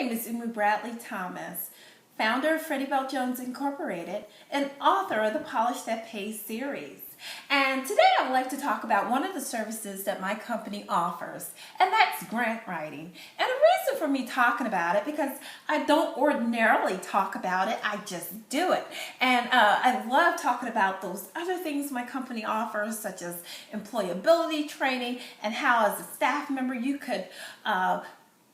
name is Ummu Thomas, founder of Freddie Incorporated, and author of the Polish That Pays series. And today I would like to talk about one of the services that my company offers, and that's grant writing. And the reason for me talking about it, because I don't ordinarily talk about it, I just do it. And I love talking about those other things my company offers, such as employability training, and how as a staff member you could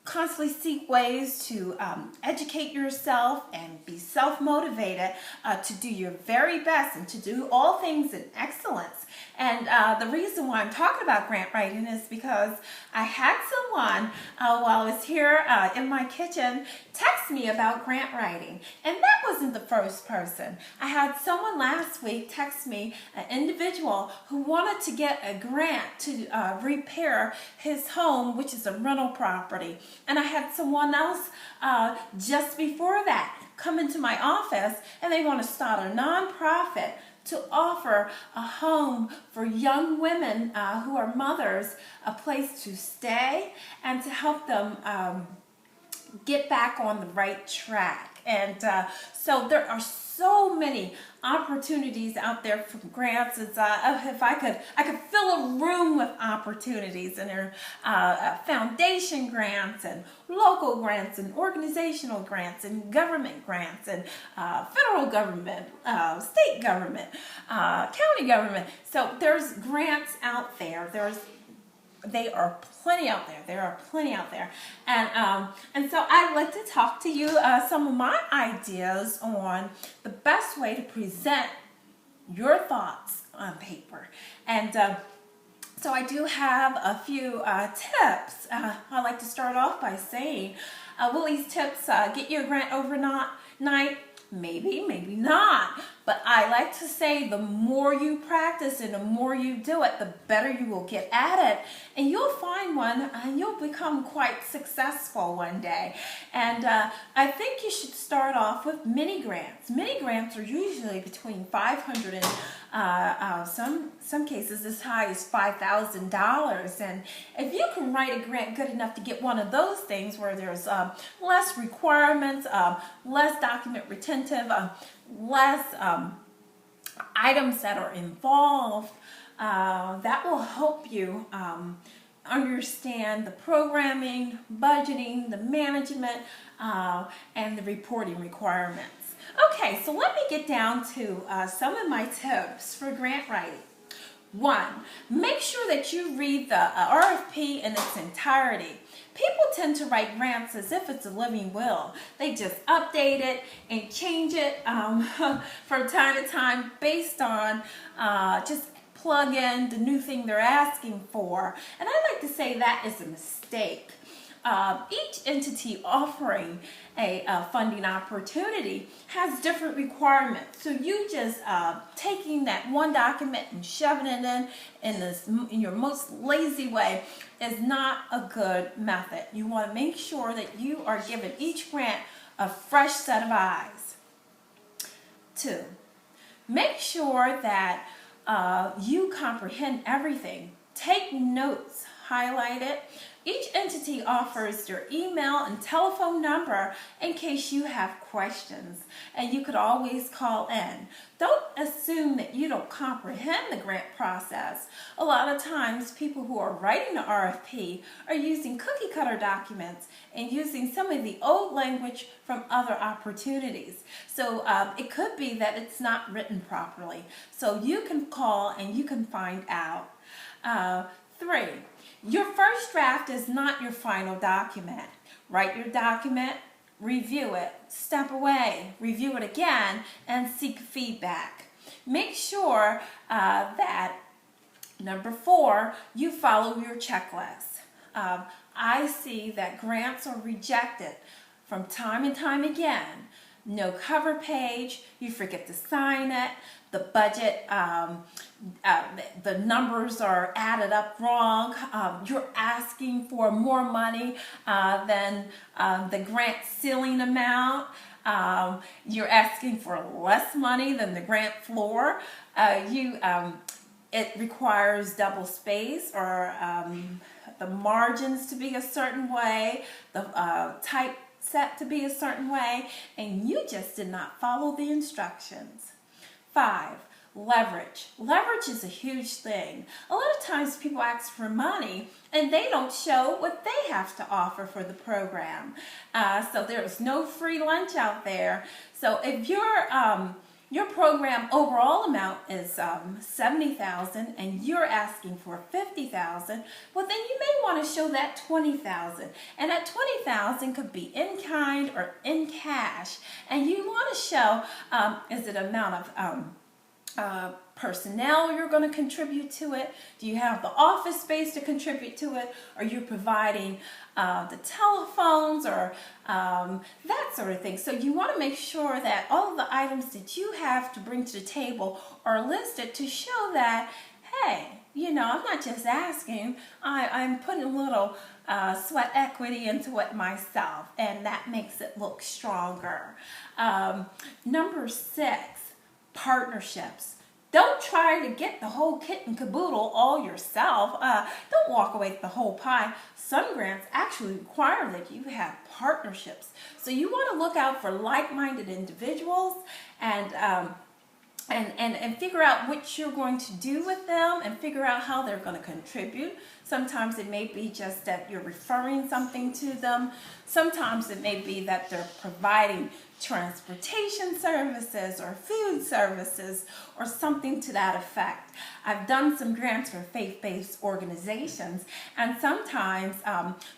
constantly seek ways to educate yourself and be self-motivated to do your very best and to do all things in excellence. And the reason why I'm talking about grant writing is because I had someone while I was here in my kitchen text me about grant writing, and that wasn't the first person. I had someone last week text me, an individual who wanted to get a grant to repair his home, which is a rental property. And I had someone else just before that come into my office, and they want to start a nonprofit to offer a home for young women who are mothers, a place to stay and to help them get back on the right track. And so there are so many opportunities out there for grants. It's, if I could fill a room with opportunities, and there are foundation grants and local grants and organizational grants and government grants and federal government, state government, county government. So there's grants out there. There are plenty out there. There are plenty out there. And so I'd like to talk to you some of my ideas on the best way to present your thoughts on paper. And so I do have a few tips. I'd like to start off by saying, will these tips get you a grant overnight? Maybe, maybe not. But I like to say the more you practice and the more you do it, the better you will get at it. And you'll find one and you'll become quite successful one day. And I think you should start off with mini grants. Mini grants are usually between $500 and some cases as high as $5,000. And if you can write a grant good enough to get one of those things where there's less requirements, less document retentive, less items that are involved, that will help you understand the programming, budgeting, the management, and the reporting requirements. Okay, so let me get down to some of my tips for grant writing. 1, make sure that you read the RFP in its entirety. People tend to write grants as if it's a living will. They just update it and change it from time to time based on just plug in the new thing they're asking for. And I like to say that is a mistake. Each entity offering a funding opportunity has different requirements. So you just taking that one document and shoving it in your most lazy way is not a good method. You want to make sure that you are giving each grant a fresh set of eyes. 2, make sure that you comprehend everything. Take notes, highlight it. Each entity offers their email and telephone number in case you have questions, and you could always call in. Don't assume that you don't comprehend the grant process. A lot of times people who are writing the RFP are using cookie cutter documents and using some of the old language from other opportunities. So it could be that it's not written properly. So you can call and you can find out. 3, your first draft is not your final document. Write your document, review it, step away, review it again, and seek feedback. Make sure that, number 4, you follow your checklist. I see that grants are rejected from time and time again. No cover page, you forget to sign it, the budget, the numbers are added up wrong, you're asking for more money than the grant ceiling amount, you're asking for less money than the grant floor, it requires double space or the margins to be a certain way, the type set to be a certain way and you just did not follow the instructions. 5, leverage. Leverage is a huge thing. A lot of times people ask for money and they don't show what they have to offer for the program. So there's no free lunch out there. So if your program overall amount is $70,000 and you're asking for $50,000, well then you may want to show that $20,000, and that $20,000 could be in kind or in cash, and you want to show is it amount of personnel you're going to contribute to it? Do you have the office space to contribute to it? Are you providing the telephones or that sort of thing? So you want to make sure that all of the items that you have to bring to the table are listed to show that, hey, you know, I'm not just asking, I'm putting a little sweat equity into it myself, and that makes it look stronger. Number 6, partnerships. Don't try to get the whole kit and caboodle all yourself. Don't walk away with the whole pie. Some grants actually require that you have partnerships. So you want to look out for like-minded individuals and figure out what you're going to do with them and figure out how they're going to contribute. Sometimes it may be just that you're referring something to them. Sometimes it may be that they're providing transportation services or food services or something to that effect. I've done some grants for faith-based organizations, and sometimes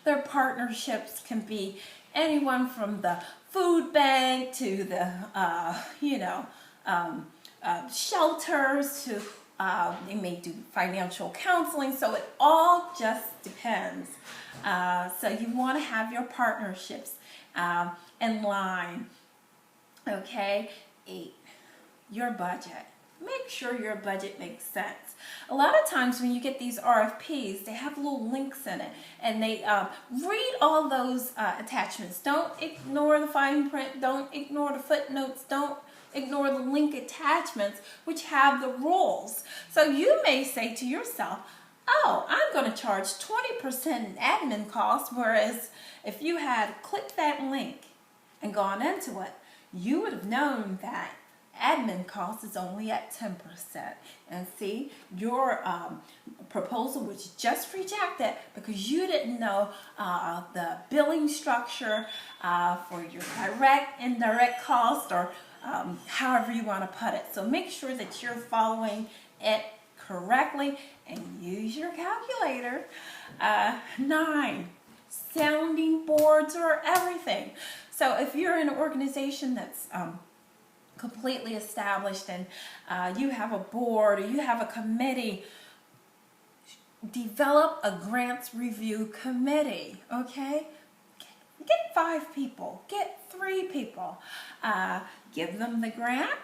their partnerships can be anyone from the food bank to the shelters to they may do financial counseling, so it all just depends. So you want to have your partnerships in line. Okay, 8, your budget. Make sure your budget makes sense. A lot of times when you get these RFPs, they have little links in it, and they read all those attachments. Don't ignore the fine print. Don't ignore the footnotes. Don't ignore the link attachments, which have the rules. So you may say to yourself, oh, I'm going to charge 20% in admin costs, whereas if you had clicked that link and gone into it, you would have known that admin cost is only at 10%. And see, your proposal was just rejected because you didn't know the billing structure for your direct, indirect cost, or however you want to put it. So make sure that you're following it correctly and use your calculator. 9, sounding boards are everything. So if you're in an organization that's completely established and you have a board or you have a committee, develop a grants review committee, okay? Get 5 people, get 3 people. Give them the grant,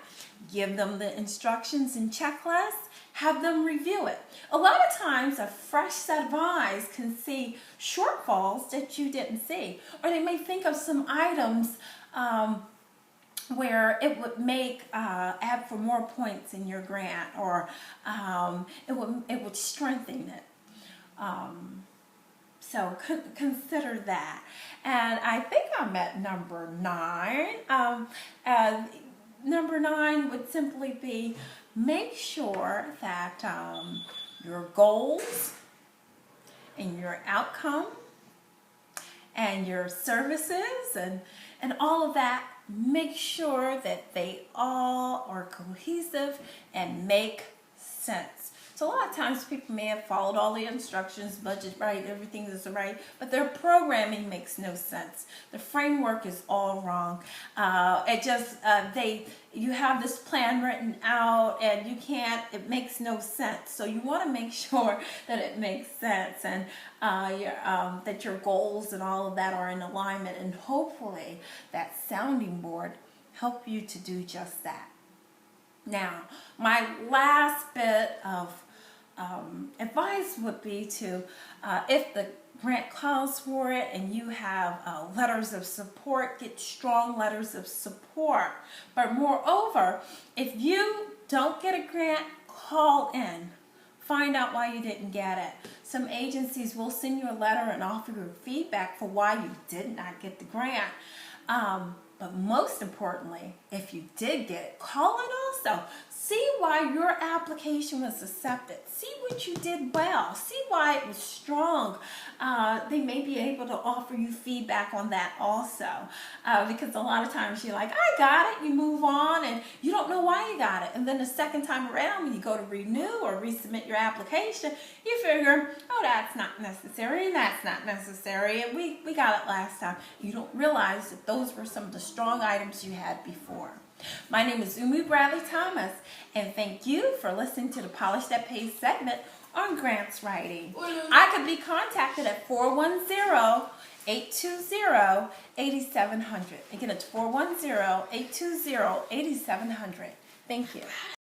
give them the instructions and checklists, have them review it. A lot of times a fresh set of eyes can see shortfalls that you didn't see, or they may think of some items where it would make add for more points in your grant, or it would strengthen it. So consider that. And I think I'm at number 9. Number 9 would simply be make sure that your goals and your outcome and your services and all of that, make sure that they all are cohesive and make sense. So a lot of times people may have followed all the instructions, budget right, everything is right, but their programming makes no sense. The framework is all wrong. You have this plan written out and it makes no sense. So you want to make sure that it makes sense and that your goals and all of that are in alignment, and hopefully that sounding board help you to do just that. Now, my last bit of advice would be to, if the grant calls for it and you have letters of support, get strong letters of support. But moreover, if you don't get a grant, call in. find out why you didn't get it. Some agencies will send you a letter and offer you feedback for why you did not get the grant. But most importantly, if you did get it, call it also. See why your application was accepted. See what you did well. See why it was strong. They may be able to offer you feedback on that also. Because a lot of times you're like, I got it. You move on and you don't know why you got it. And then the second time around when you go to renew or resubmit your application, you figure, oh, that's not necessary and that's not necessary. And we got it last time. You don't realize that those were some of the strong items you had before. My name is Ummu Bradley Thomas, and thank you for listening to the Polish That Pays segment on grants writing. I could be contacted at 410-820-8700. Again, it's 410-820-8700. Thank you.